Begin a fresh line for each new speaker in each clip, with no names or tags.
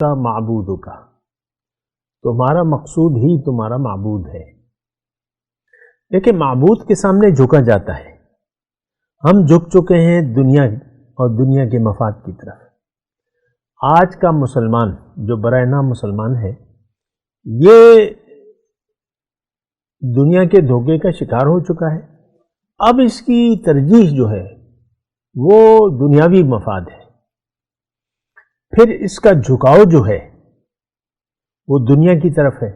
کا معبود کا، تمہارا مقصود ہی تمہارا معبود ہے۔ دیکھیں، معبود کے سامنے جھکا جاتا ہے۔ ہم جھک چکے ہیں دنیا اور دنیا کے مفاد کی طرف۔ آج کا مسلمان جو برائے نام مسلمان ہے، یہ دنیا کے دھوکے کا شکار ہو چکا ہے۔ اب اس کی ترجیح جو ہے وہ دنیاوی مفاد ہے، پھر اس کا جھکاؤ جو ہے وہ دنیا کی طرف ہے،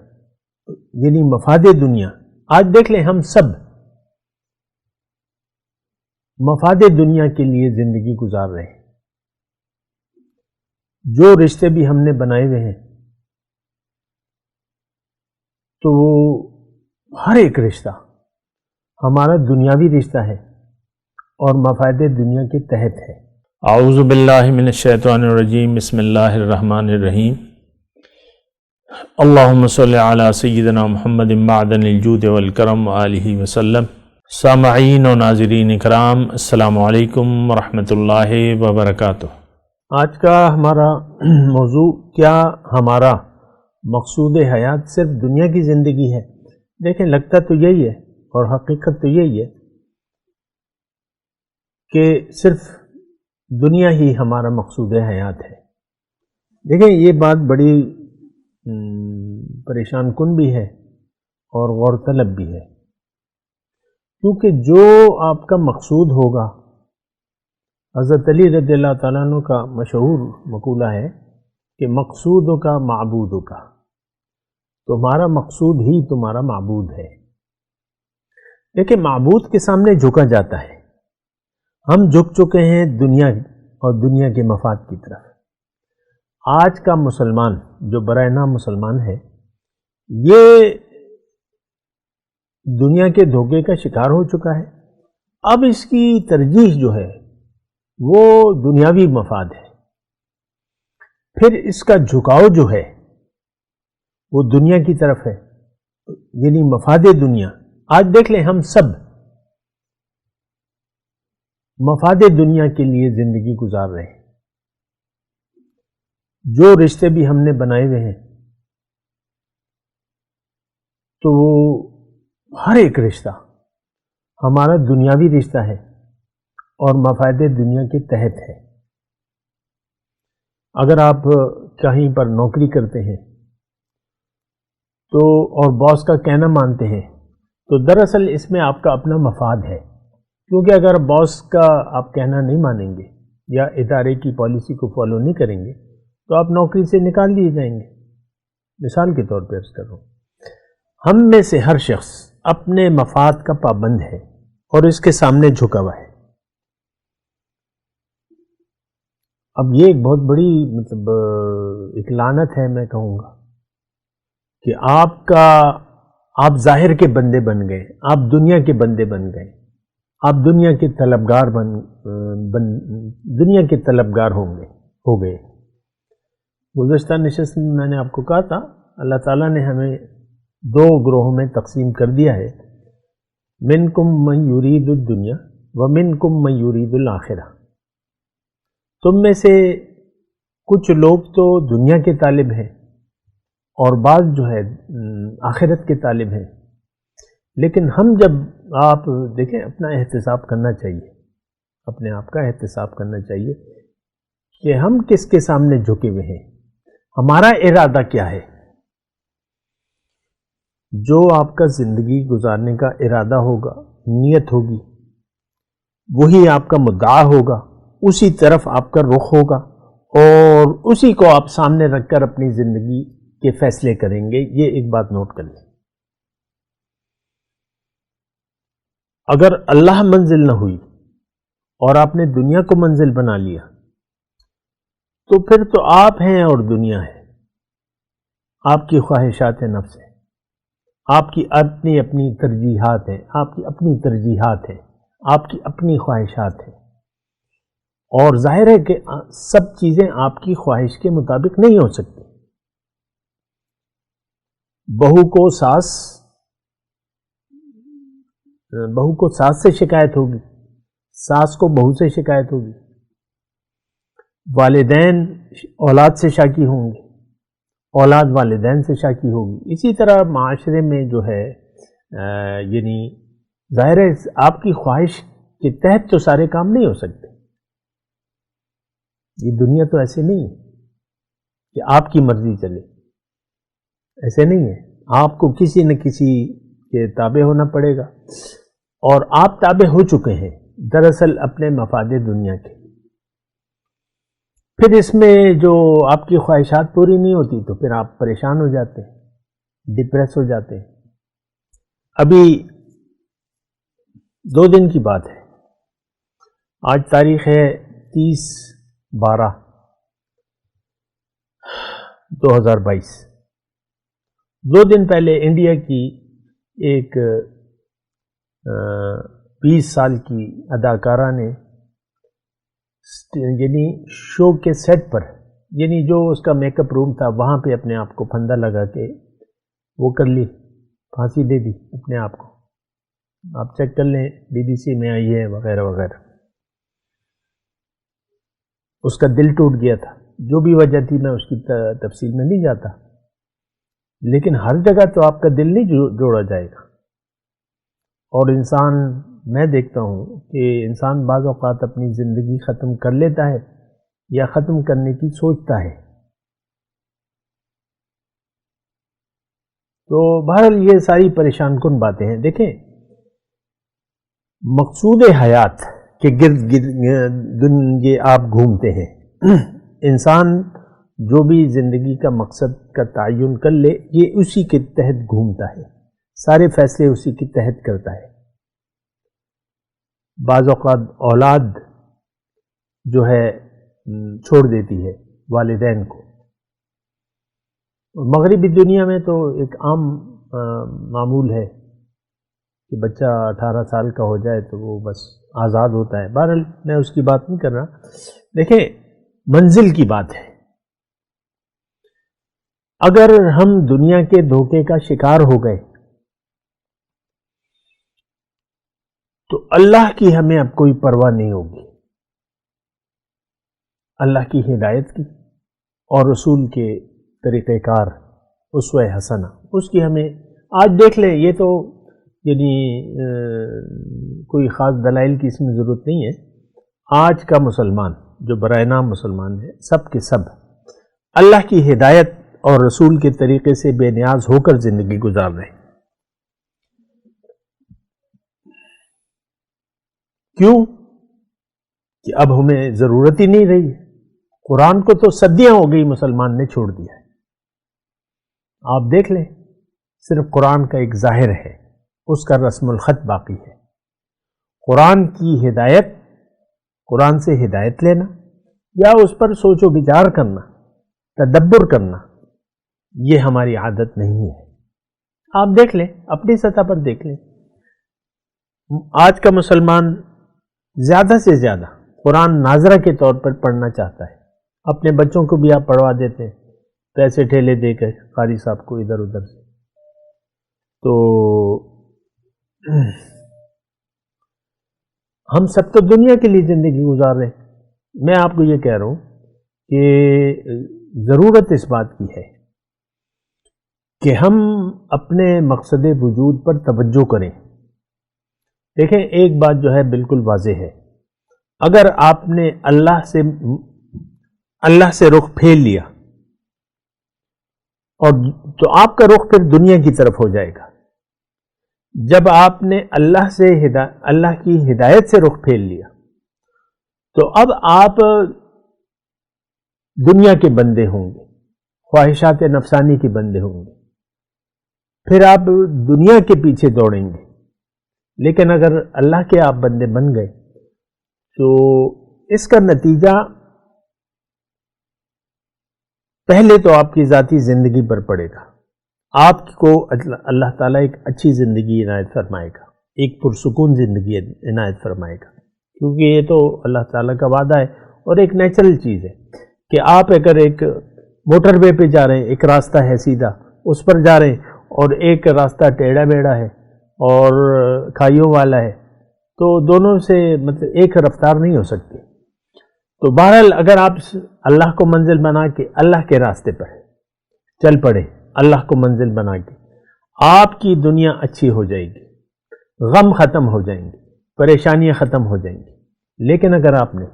یعنی مفاد دنیا۔ آج دیکھ لیں، ہم سب مفاد دنیا کے لیے زندگی گزار رہے ہیں۔ جو رشتے بھی ہم نے بنائے ہوئے ہیں، تو ہر ایک رشتہ ہمارا دنیاوی رشتہ ہے اور مفاد دنیا کے تحت ہے۔
اعوذ باللہ من الشیطان الرجیم، بسم اللہ الرحمن الرحیم۔ اللہم صلی علی سیدنا محمد معدن الجود والکرم وآلہ وسلم۔ سامعین و ناظرین اکرام، السلام علیکم ورحمۃ اللہ وبرکاتہ۔
آج کا ہمارا موضوع، کیا ہمارا مقصود حیات صرف دنیا کی زندگی ہے؟ دیکھیں، لگتا تو یہی ہے اور حقیقت تو یہی ہے کہ صرف دنیا ہی ہمارا مقصود حیات ہے۔ دیکھیں، یہ بات بڑی پریشان کن بھی ہے اور غور طلب بھی ہے، کیونکہ جو آپ کا مقصود ہوگا، حضرت علی رضی اللہ تعالیٰ عنہ کا مشہور مقولہ ہے کہ مقصود کا معبود کا، تمہارا مقصود ہی تمہارا معبود ہے۔ دیکھیں، معبود کے سامنے جھکا جاتا ہے۔ ہم جھک چکے ہیں دنیا اور دنیا کے مفاد کی طرف۔ آج کا مسلمان جو برائے نام مسلمان ہے، یہ دنیا کے دھوکے کا شکار ہو چکا ہے۔ اب اس کی ترجیح جو ہے وہ دنیاوی مفاد ہے، پھر اس کا جھکاؤ جو ہے وہ دنیا کی طرف ہے، یعنی مفاد دنیا۔ آج دیکھ لیں، ہم سب مفاد دنیا کے لیے زندگی گزار رہے ہیں۔ جو رشتے بھی ہم نے بنائے ہوئے ہیں، تو ہر ایک رشتہ ہمارا دنیاوی رشتہ ہے اور مفاد دنیا کے تحت ہے۔ اگر آپ کہیں پر نوکری کرتے ہیں تو اور باس کا کہنا مانتے ہیں، تو دراصل اس میں آپ کا اپنا مفاد ہے، کیونکہ اگر باس کا آپ کہنا نہیں مانیں گے یا ادارے کی پالیسی کو فالو نہیں کریں گے تو آپ نوکری سے نکال دیے جائیں گے۔ مثال کے طور پہ عرض کر رہا ہوں، ہم میں سے ہر شخص اپنے مفاد کا پابند ہے اور اس کے سامنے جھکا ہوا ہے۔ اب یہ ایک بہت بڑی ایک لعنت ہے، میں کہوں گا کہ آپ ظاہر کے بندے بن گئے، آپ دنیا کے بندے بن گئے، آپ دنیا کے طلبگار دنیا کے طلبگار ہو گئے۔ گزشتہ نشست میں میں نے آپ کو کہا تھا، اللہ تعالیٰ نے ہمیں دو گروہوں میں تقسیم کر دیا ہے، منکم من یرید الدنیا ومنکم من یرید الآخرہ۔ تم میں سے کچھ لوگ تو دنیا کے طالب ہیں اور بعض جو ہے آخرت کے طالب ہیں، لیکن ہم جب آپ دیکھیں، اپنا احتساب کرنا چاہیے، اپنے آپ کا احتساب کرنا چاہیے کہ ہم کس کے سامنے جھکے ہوئے ہیں، ہمارا ارادہ کیا ہے۔ جو آپ کا زندگی گزارنے کا ارادہ ہوگا، نیت ہوگی، وہی آپ کا مدعا ہوگا، اسی طرف آپ کا رخ ہوگا اور اسی کو آپ سامنے رکھ کر اپنی زندگی کے فیصلے کریں گے۔ یہ ایک بات نوٹ کر لیں، اگر اللہ منزل نہ ہوئی اور آپ نے دنیا کو منزل بنا لیا تو پھر تو آپ ہیں اور دنیا ہے۔ آپ کی خواہشات نفس ہیں، آپ کی اپنی ترجیحات ہیں، آپ کی اپنی ترجیحات ہیں، آپ کی اپنی خواہشات ہیں، اور ظاہر ہے کہ سب چیزیں آپ کی خواہش کے مطابق نہیں ہو سکتی۔ بہو کو ساس سے شکایت ہوگی، ساس کو بہو سے شکایت ہوگی، والدین اولاد سے شاکی ہوں گے، اولاد والدین سے شاکی ہوگی. اسی طرح معاشرے میں جو ہے یعنی ظاہر ہے آپ کی خواہش کے تحت تو سارے کام نہیں ہو سکتے. یہ دنیا تو ایسے نہیں ہے کہ آپ کی مرضی چلے، ایسے نہیں ہے. آپ کو کسی نہ کسی کے تابع ہونا پڑے گا، اور آپ تابع ہو چکے ہیں دراصل اپنے مفاد دنیا کے. پھر اس میں جو آپ کی خواہشات پوری نہیں ہوتی تو پھر آپ پریشان ہو جاتے ہیں، ڈپریس ہو جاتے ہیں. ابھی 2 دن کی بات ہے، آج تاریخ ہے 30/12/2022. 2 دن پہلے انڈیا کی ایک 20 سال کی اداکارہ نے یعنی شو کے سیٹ پر، یعنی جو اس کا میک اپ روم تھا وہاں پہ اپنے آپ کو پھندا لگا کے وہ کر لی، پھانسی دے دی اپنے آپ کو. آپ چیک کر لیں، BBC میں آئی ہے وغیرہ وغیرہ. اس کا دل ٹوٹ گیا تھا، جو بھی وجہ تھی میں اس کی تفصیل میں نہیں جاتا، لیکن ہر جگہ تو آپ کا دل نہیں جوڑا جائے گا. اور انسان، میں دیکھتا ہوں کہ انسان بعض اوقات اپنی زندگی ختم کر لیتا ہے یا ختم کرنے کی سوچتا ہے. تو بہرحال یہ ساری پریشان کن باتیں ہیں. دیکھیں، مقصود حیات کے گرد یہ آپ گھومتے ہیں. انسان جو بھی زندگی کا مقصد کا تعین کر لے، یہ اسی کے تحت گھومتا ہے، سارے فیصلے اسی کے تحت کرتا ہے. بعض اوقات اولاد جو ہے چھوڑ دیتی ہے والدین کو. مغربی دنیا میں تو ایک عام معمول ہے کہ بچہ 18 سال کا ہو جائے تو وہ بس آزاد ہوتا ہے. بہرحال میں اس کی بات نہیں کر رہا. دیکھیں، منزل کی بات ہے. اگر ہم دنیا کے دھوکے کا شکار ہو گئے تو اللہ کی ہمیں اب کوئی پرواہ نہیں ہوگی. اللہ کی ہدایت کی اور رسول کے طریقہ کار، اسوہ حسنہ، اس کی ہمیں آج دیکھ لیں. یہ تو یعنی کوئی خاص دلائل کی اس میں ضرورت نہیں ہے. آج کا مسلمان جو برائے نام مسلمان ہے، سب کے سب اللہ کی ہدایت اور رسول کے طریقے سے بے نیاز ہو کر زندگی گزار رہے ہیں. کیوں؟ کہ اب ہمیں ضرورت ہی نہیں رہی. قرآن کو تو صدیاں ہو گئی مسلمان نے چھوڑ دیا ہے. آپ دیکھ لیں، صرف قرآن کا ایک ظاہر ہے، اس کا رسم الخط باقی ہے. قرآن کی ہدایت، قرآن سے ہدایت لینا یا اس پر سوچ و بچار کرنا، تدبر کرنا، یہ ہماری عادت نہیں ہے. آپ دیکھ لیں، اپنی سطح پر دیکھ لیں. آج کا مسلمان زیادہ سے زیادہ قرآن ناظرہ کے طور پر پڑھنا چاہتا ہے. اپنے بچوں کو بھی آپ پڑھوا دیتے ہیں، پیسے ٹھیلے دے کر قاری صاحب کو ادھر ادھر سے. تو ہم سب تو دنیا کے لیے زندگی گزار رہے ہیں. میں آپ کو یہ کہہ رہا ہوں کہ ضرورت اس بات کی ہے کہ ہم اپنے مقصد وجود پر توجہ کریں. دیکھیں، ایک بات جو ہے بالکل واضح ہے، اگر آپ نے اللہ سے رخ پھیر لیا اور تو آپ کا رخ پھر دنیا کی طرف ہو جائے گا. جب آپ نے اللہ کی ہدایت سے رخ پھیر لیا تو اب آپ دنیا کے بندے ہوں گے، خواہشات نفسانی کے بندے ہوں گے، پھر آپ دنیا کے پیچھے دوڑیں گے. لیکن اگر اللہ کے آپ بندے بن گئے تو اس کا نتیجہ پہلے تو آپ کی ذاتی زندگی پر پڑے گا. آپ کو اللہ تعالیٰ ایک اچھی زندگی عنایت فرمائے گا، ایک پرسکون زندگی عنایت فرمائے گا، کیونکہ یہ تو اللہ تعالیٰ کا وعدہ ہے اور ایک نیچرل چیز ہے کہ آپ اگر ایک موٹر وے پہ جا رہے ہیں، ایک راستہ ہے سیدھا، اس پر جا رہے ہیں، اور ایک راستہ ٹیڑھا میڑھا ہے اور کھائیوں والا ہے، تو دونوں سے مطلب ایک رفتار نہیں ہو سکتی. تو بہرحال اگر آپ اللہ کو منزل بنا کے اللہ کے راستے پر چل پڑے اللہ کو منزل بنا کے، آپ کی دنیا اچھی ہو جائے گی، غم ختم ہو جائیں گے، پریشانیاں ختم ہو جائیں گی۔ لیکن اگر آپ نے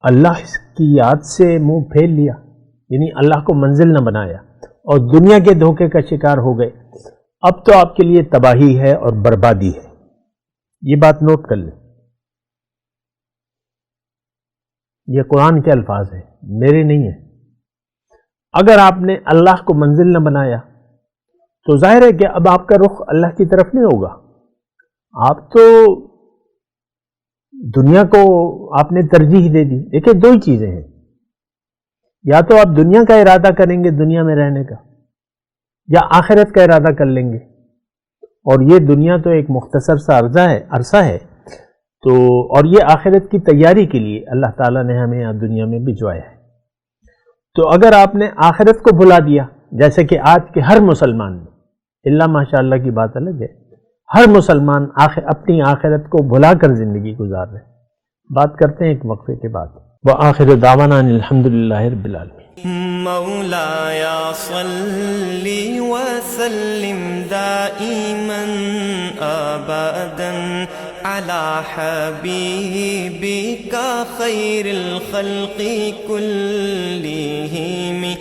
اللہ کی یاد سے منہ پھیر لیا، یعنی اللہ کو منزل نہ بنایا اور دنیا کے دھوکے کا شکار ہو گئے، اب تو آپ کے لیے تباہی ہے اور بربادی ہے۔ یہ بات نوٹ کر لیں، یہ قرآن کے الفاظ ہیں، میرے نہیں ہیں۔ اگر آپ نے اللہ کو منزل نہ بنایا تو ظاہر ہے کہ اب آپ کا رخ اللہ کی طرف نہیں ہوگا، آپ تو دنیا کو آپ نے ترجیح دے دی۔ دیکھیں دو ہی چیزیں ہیں، یا تو آپ دنیا کا ارادہ کریں گے دنیا میں رہنے کا، یا آخرت کا ارادہ کر لیں گے، اور یہ دنیا تو ایک مختصر سا عرصہ ہے تو، اور یہ آخرت کی تیاری کے لیے اللہ تعالیٰ نے ہمیں یہاں دنیا میں بھجوایا ہے۔ تو اگر آپ نے آخرت کو بھلا دیا، جیسے کہ آج کے ہر مسلمان نے، اللہ ماشاء اللہ کی بات الگ ہے، ہر مسلمان اپنی آخرت کو بھلا کر زندگی گزار رہے۔ بات کرتے ہیں ایک وقفے کے بعد۔ وآخر دعوانا الحمدللہ رب العالمین۔
مولاي صل وسلم دائما ابدا على حبيبك خير الخلق كلهم